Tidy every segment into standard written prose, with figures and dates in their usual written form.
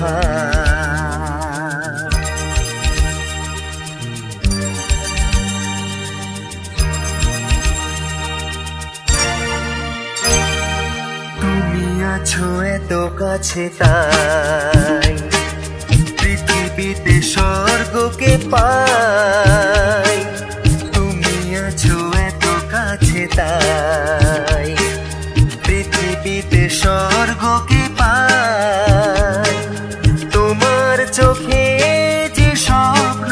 উপহার। তুমি আছো এত কাছে তাই পৃথিবীতে স্বর্গকে পাই। তুমি আছো এত কাছে তাই পৃথিবীতে স্বর্গকে পাই। তোমার চোখে যে স্বপ্ন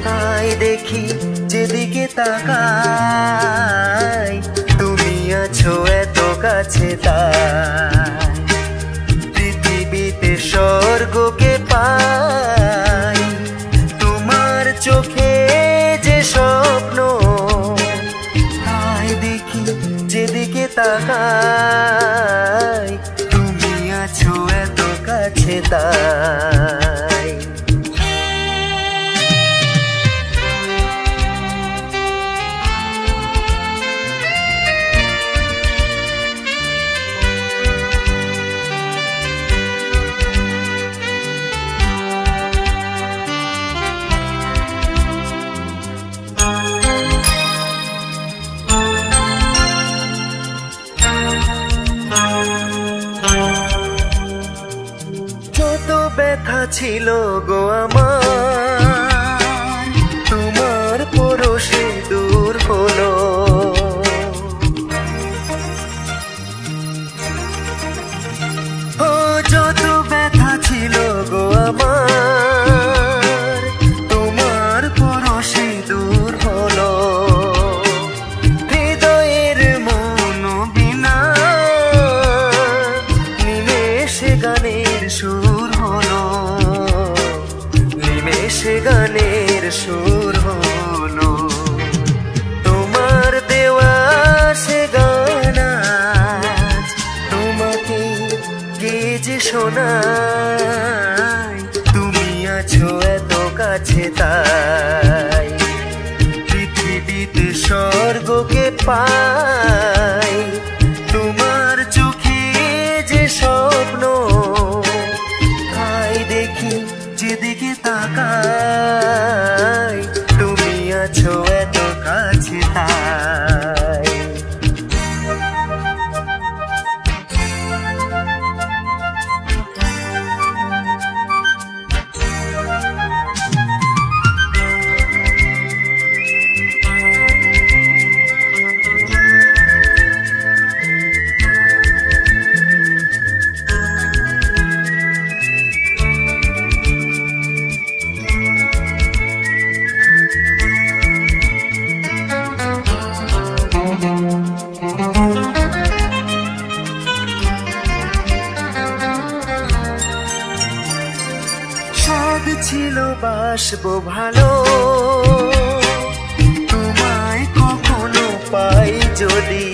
তাই দেখি যেদিকে তাকাই। তুমি আছো এত কাছে তাই পৃথিবীতে স্বর্গকে পাই। তোমার চোখে যে স্বপ্ন তাই দেখি যেদিকে তাকাই। তুমি আছো এত কাছে তাই। যত ব্যথা ছিল গো আমার তোমার পরশে দূর হলো। ও যত ব্যথা ছিল গো আমার তোমার পরশে দূর হলো। হৃদয়ের মনোবীণা নিমেষে গানের সুর হলো। নিমেষে গানের সুর হলো। তোমার দেওয়া সে গান আজ তোমাকে কে যে শোনায়। তুমি আছো এত কাছে তাই পৃথিবীতে স্বর্গকে পাই। তোমার চোখে যে স্বপ্ন তাই দেখি যেদিকে তাকাই। তুমি আছো এত কাছে তাই। স্বাদ ছিল বাসবো ভালো তোমায় কখনো পাই যদি।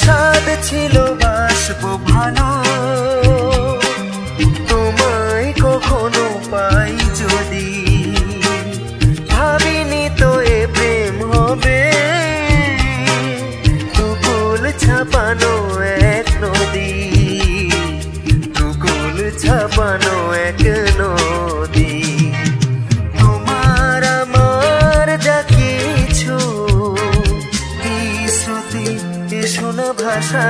স্বাদ ছিল বাসবো ভালো তোমায় কখনো পাই যদি। ভাবিনি তো এ প্রেম হবে দুকুল ছাপানো এক নদী। দুকুল ছাপানো এক নদী। তোমার আমার যা কিছু এই স্রোতে শোনা ভাষা